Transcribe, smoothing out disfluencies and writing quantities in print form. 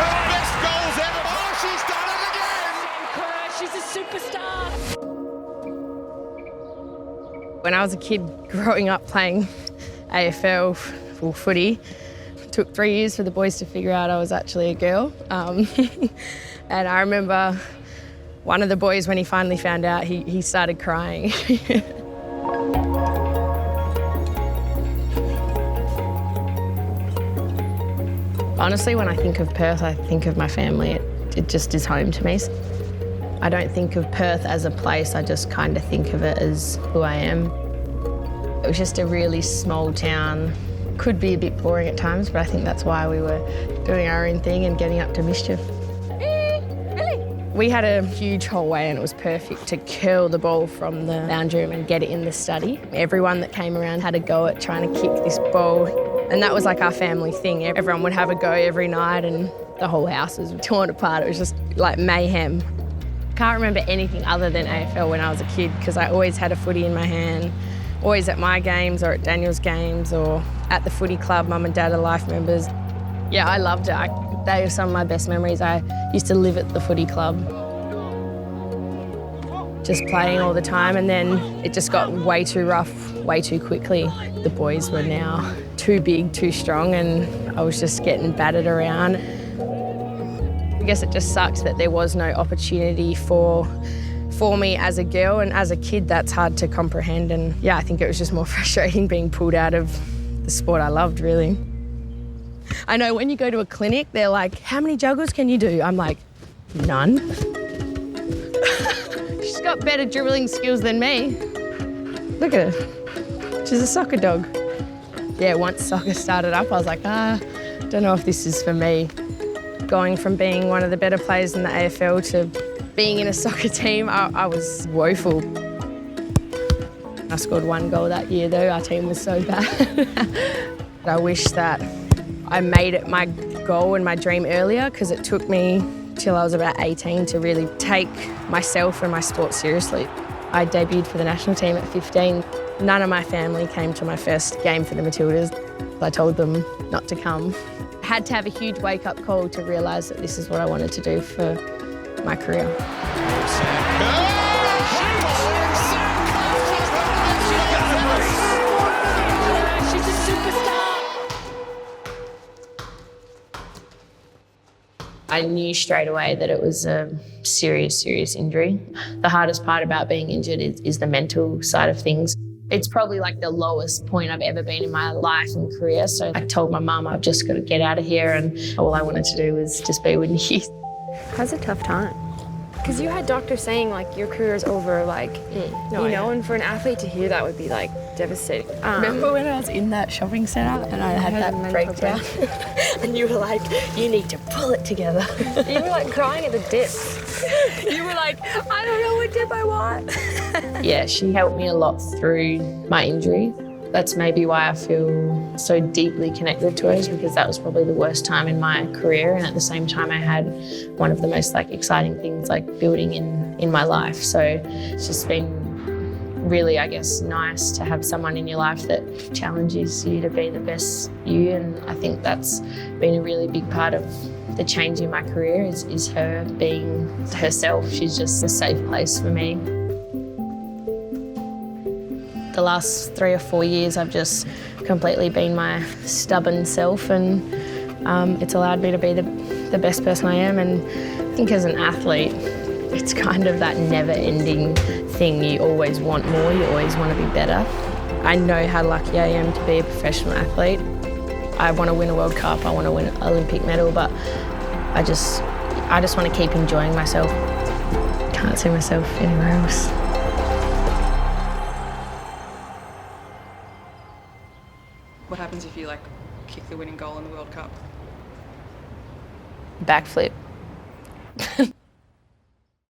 her best goals ever. Oh, she's done it again. Sam Kerr, she's a superstar. When I was a kid growing up playing AFL or footy, it took 3 years for the boys to figure out I was actually a girl. And I remember one of the boys, when he finally found out, he started crying. Honestly, when I think of Perth, I think of my family. It just is home to me. I don't think of Perth as a place, I just kind of think of it as who I am. It was just a really small town. Could be a bit boring at times, but I think that's why we were doing our own thing and getting up to mischief. We had a huge hallway and it was perfect to curl the ball from the lounge room and get it in the study. Everyone that came around had a go at trying to kick this ball, and that was like our family thing. Everyone would have a go every night and the whole house was torn apart. It was just like mayhem. Can't remember anything other than AFL when I was a kid because I always had a footy in my hand, always at my games or at Daniel's games or at the footy club. Mum and Dad are life members. Yeah, I loved it. They are some of my best memories. I used to live at the footy club, just playing all the time, and then it just got way too rough, way too quickly. The boys were now too big, too strong, and I was just getting battered around. I guess it just sucked that there was no opportunity for me as a girl, and as a kid that's hard to comprehend, and yeah, I think it was just more frustrating being pulled out of the sport I loved, really. I know when you go to a clinic, they're like, how many juggles can you do? I'm like, none. She's got better dribbling skills than me. Look at her. She's a soccer dog. Yeah, once soccer started up, I was like, don't know if this is for me. Going from being one of the better players in the AFL to being in a soccer team, I was woeful. I scored 1 goal that year though, our team was so bad. I wish that I made it my goal and my dream earlier because it took me till I was about 18 to really take myself and my sport seriously. I debuted for the national team at 15. None of my family came to my first game for the Matildas. I told them not to come. I had to have a huge wake-up call to realise that this is what I wanted to do for my career. She's a superstar. I knew straight away that it was a serious, serious injury. The hardest part about being injured is the mental side of things. It's probably like the lowest point I've ever been in my life and career. So I told my mum I've just got to get out of here, and all I wanted to do was just be with you. How's a tough time? Because you had doctors saying like your career's over, like, and for an athlete to hear that would be like devastating. Remember when I was in that shopping centre and I had that breakdown? And you were like, you need to pull it together. You were like crying at the dips. You were like, I don't know what dip I want. Yeah, she helped me a lot through my injury. That's maybe why I feel so deeply connected to her, is because that was probably the worst time in my career, and at the same time I had one of the most exciting things building in my life. So it's just been really, I guess, nice to have someone in your life that challenges you to be the best you, and I think that's been a really big part of the change in my career is her being herself. She's just a safe place for me. The last 3 or 4 years I've just completely been my stubborn self, and it's allowed me to be the best person I am. And I think as an athlete, it's kind of that never-ending thing. You always want more, you always want to be better. I know how lucky I am to be a professional athlete. I want to win a World Cup, I want to win an Olympic medal, but I just want to keep enjoying myself. Can't see myself anywhere else. What happens if you kick the winning goal in the World Cup? Backflip.